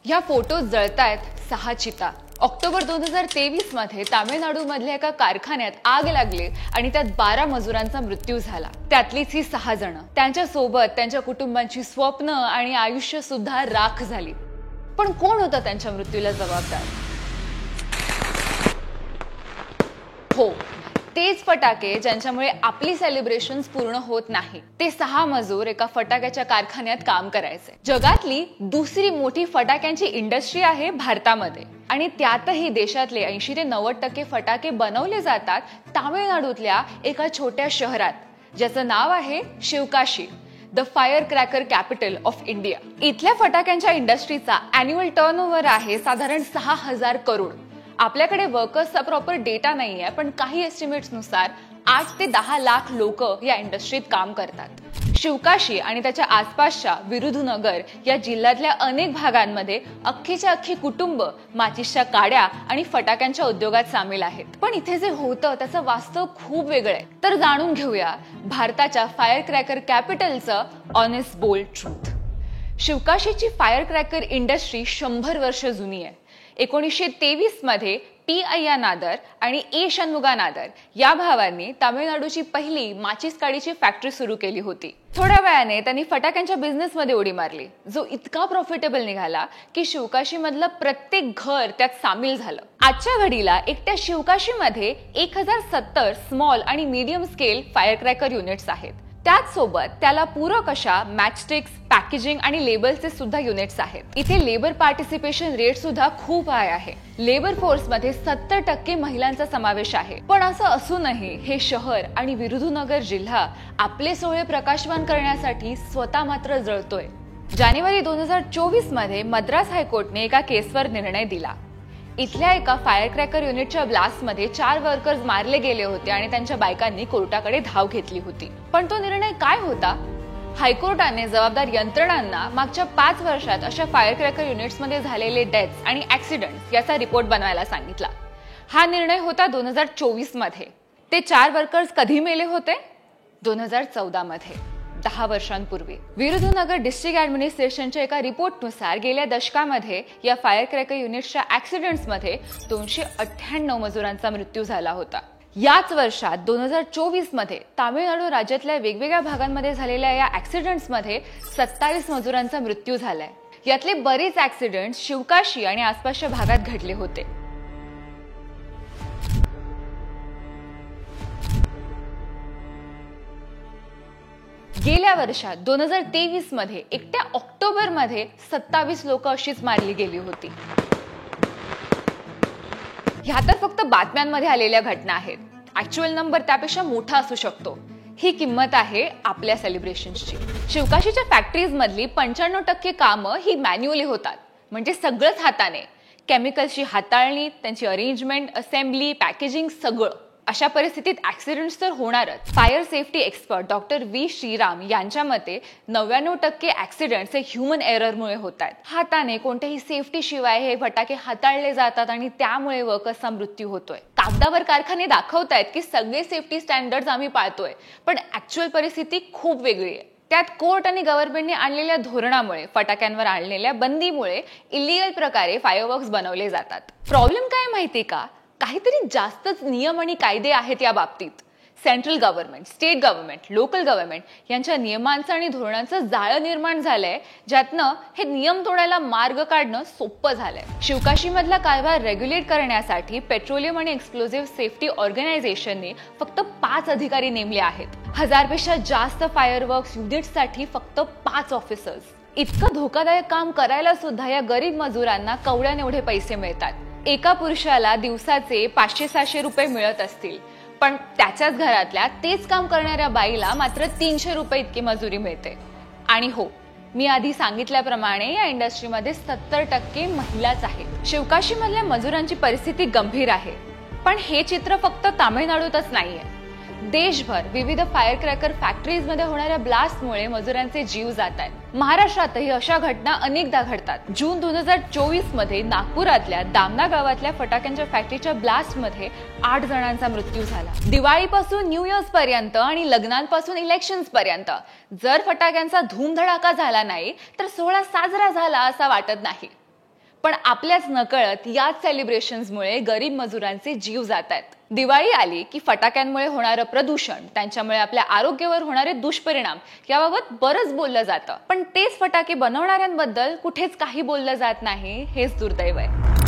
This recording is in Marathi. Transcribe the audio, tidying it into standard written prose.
ह्या फोटोत जळतायत 6 चिता। ऑक्टोबर 2023 मध्ये तामिळनाडूमधल्या एका कारखान्यात आग लागली आणि त्यात 12 मजुरांचा मृत्यू झाला। त्यातलीच ही 6 जण। त्यांच्या सोबत त्यांच्या कुटुंबांची स्वप्न आणि आयुष्य सुद्धा राख झाली। पण कोण होता त्यांच्या मृत्यूला जबाबदार? हो, तेच फटाके ज्यांच्यामुळे आपली सेलिब्रेशन्स पूर्ण होत नाही। ते 6 मजूर एका फटाक्याच्या कारखान्यात काम करायचे। जगातली दुसरी मोठी फटाक्यांची इंडस्ट्री आहे भारतामध्ये आणि त्यातही देशातले 80 ते 90% फटाके बनवले जातात तामिळनाडूतल्या एका छोट्या शहरात, ज्याचं नाव आहे Sivakasi, the fire cracker capital of India. इथल्या फटाक्यांच्या इंडस्ट्रीचा अॅन्युअल टर्नओव्हर आहे साधारण 6000 करोड। आपल्याकडे वर्कर्सचा प्रॉपर डेटा नाहीये, पण काही एस्टिमेट्स नुसार 8 ते 10 लाख लोक या इंडस्ट्रीत काम करतात। शिवकाशी आणि त्याच्या आसपासच्या विरुधुनगर या जिल्ह्यातल्या अनेक भागांमध्ये अख्खीच्या अख्खी कुटुंब माचिसच्या काड्या आणि फटाक्यांच्या उद्योगात सामील आहेत। पण इथे जे होतं त्याचं वास्तव खूप वेगळं आहे। तर जाणून घेऊया भारताच्या फायर क्रॅकर कॅपिटलचं ऑनेस्ट बोल्ड ट्रूथ। शिवकाशीची फायर क्रॅकर इंडस्ट्री 100 वर्ष जुनी आहे। 1923 मध्ये पी अय्या नादर आणि ए षण्मुगा नादर या भावांनी तामिळनाडूची पहिली माचीस काडीची फॅक्टरी सुरू केली होती। थोड्या वेळाने त्यांनी फटाक्यांच्या बिझनेसमध्ये उडी मारली, जो इतका प्रॉफिटेबल निघाला की शिवकाशी मधलं प्रत्येक घर त्यात सामील झालं। आजच्या घडीला एकट्या शिवकाशीमध्ये 1070 स्मॉल आणि medium scale fire cracker units आहेत। त्याच सोबत त्याला पूरक अशा मॅचस्टिक्स, पॅकेजिंग आणि लेबल्सचे सुद्धा युनिट्स आहेत। इथे लेबर पार्टिसिपेशन रेट सुद्धा खूप हाय आहे। लेबर फोर्स मध्ये 70% महिलांचा समावेश आहे। पण असं असूनही हे शहर आणि विरुधुनगर जिल्हा आपले सोहळे प्रकाशमान करण्यासाठी स्वतः मात्र जळतोय। जानेवारी 2024 मध्ये मद्रास हायकोर्टने एका केसवर निर्णय दिला। इथल्या एका फायर क्रॅकर युनिटच्या ब्लास्टमध्ये 4 वर्कर्स मारले गेले होते आणि त्यांच्या बायकांनी कोर्टाकडे धाव घेतली होती। पण तो निर्णय काय होता? हायकोर्टाने जबाबदार यंत्रणांना मागच्या 5 वर्षात अशा फायर क्रॅकर युनिट्समध्ये झालेले डेथ्स आणि ऍक्सिडेंट्स याचा रिपोर्ट बनवायला सांगितला। हा निर्णय होता 2024 मध्ये। ते 4 वर्कर्स कधी मेले होते? 2014 मध्ये, 10 वर्षांपूर्वी। विरुधुनगर डिस्ट्रिक्ट ऍडमिनिस्ट्रेशनच्या एका रिपोर्टनुसार गेल्या दशकामध्ये या फायर क्रॅकर युनिट्सच्या ऍक्सिडेंट्समध्ये 298 मजुरांचा मृत्यू झाला होता। याच वर्षात 2024 मध्ये तामिळनाडू राज्यातल्या वेगवेगळ्या भागांमध्ये झालेल्या या ऍक्सिडेंट्समध्ये 27 मजुरांचा मृत्यू झालाय। यातले बरेच ऍक्सिडेंट्स शिवकाशी आणि आसपासच्या भागात घडले होते। गेल्या वर्षात 2023 मध्ये एकट्या ऑक्टोबर मध्ये 27 लोक अशीच मारली गेली होती। ह्या तर फक्त बातम्यांमध्ये आलेल्या घटना आहेत। ऍक्च्युअल नंबर त्यापेक्षा मोठा असू शकतो। ही किंमत आहे आपल्या सेलिब्रेशन्सची। शिवकाशीच्या फॅक्टरीज मधली 95% कामं ही मॅन्युअली होतात, म्हणजे सगळंच हाताने। केमिकल्सची हाताळणी, त्यांची अरेंजमेंट, असेंब्ली, पॅकेजिंग सगळं। अशा परिस्थितीत ऍक्सिडेंट्स तर होणारच। Fire safety expert doctor V Shriram यांच्या मते 99% ऍक्सिडेंट्स हे ह्युमन एररमुळे होतात। हाताने कोणत्याही सेफ्टी शिवाय हे फटाके हाताळले जातात आणि त्यामुळे वर्कर्सचा मृत्यू होतोय। कागदावर कारखाने दाखवतायत की सगळे सेफ्टी स्टँडर्ड्स आम्ही पाळतोय, पण ऍक्च्युअल परिस्थिती खूप वेगळी आहे। त्यात कोर्ट आणि गव्हर्नमेंटने आणलेल्या धोरणामुळे, फटाक्यांवर आणलेल्या बंदीमुळे इलिगल प्रकारे फायरवर्क्स बनवले जातात। प्रॉब्लेम काय माहिती का? काहीतरी जास्तच नियम आणि कायदे आहेत या बाबतीत। Central government, state government, local government यांच्या नियमांचं आणि धोरणांचं जाळं निर्माण झालंय, ज्यातनं हे नियम तोडायला मार्ग काढणं सोपं झालंय। शिवकाशी मधला कारभार रेग्युलेट करण्यासाठी पेट्रोलियम आणि एक्सप्लोजिव्ह सेफ्टी ऑर्गनायझेशनने फक्त 5 अधिकारी नेमले आहेत। 1000 पेक्षा जास्त फायरवर्क्स युनिट्ससाठी फक्त 5 ऑफिसर्स। इतकं धोकादायक काम करायला सुद्धा या गरीब मजुरांना कवड्याने एवढे पैसे मिळतात। एका पुरुषाला दिवसाचे 500-600 रुपये मिळत असतील, पण त्याच्याच घरातल्या तेच काम करणाऱ्या बाईला मात्र 300 रुपये इतकी मजुरी मिळते। आणि हो, मी आधी सांगितल्याप्रमाणे या इंडस्ट्रीमध्ये 70% महिलाच आहेत। शिवकाशी मधल्या मजुरांची परिस्थिती गंभीर आहे, पण हे चित्र फक्त तामिळनाडूतच नाहीये। देशभर विविध फायर क्रॅकर फॅक्टरीज मध्ये होणाऱ्या ब्लास्टमुळे मजुरांचे जीव जात आहेत। महाराष्ट्रातही अशा घटना अनेकदा घडतात। जून 2024 मध्ये नागपुरातल्या दामना गावातल्या फटाक्यांच्या फॅक्टरीच्या ब्लास्टमध्ये 8 जणांचा मृत्यू झाला। दिवाळीपासून न्यू इयर्स पर्यंत आणि लग्नांपासून इलेक्शन्स पर्यंत जर फटाक्यांचा धूमधडाका झाला नाही तर सोहळा साजरा झाला असा वाटत नाही। पण आपल्याच नकळत याच सेलिब्रेशन्समुळे गरीब मजुरांचे जीव जात आहेत. दिवाळी आली की फटाक्यांमुळे होणारं प्रदूषण, त्यांच्यामुळे आपल्या आरोग्यावर होणारे दुष्परिणाम याबाबत बरंच बोललं जातं. पण तेच फटाके बनवणाऱ्यांबद्दल कुठेच काही बोललं जात नाही, हेच दुर्दैव आहे.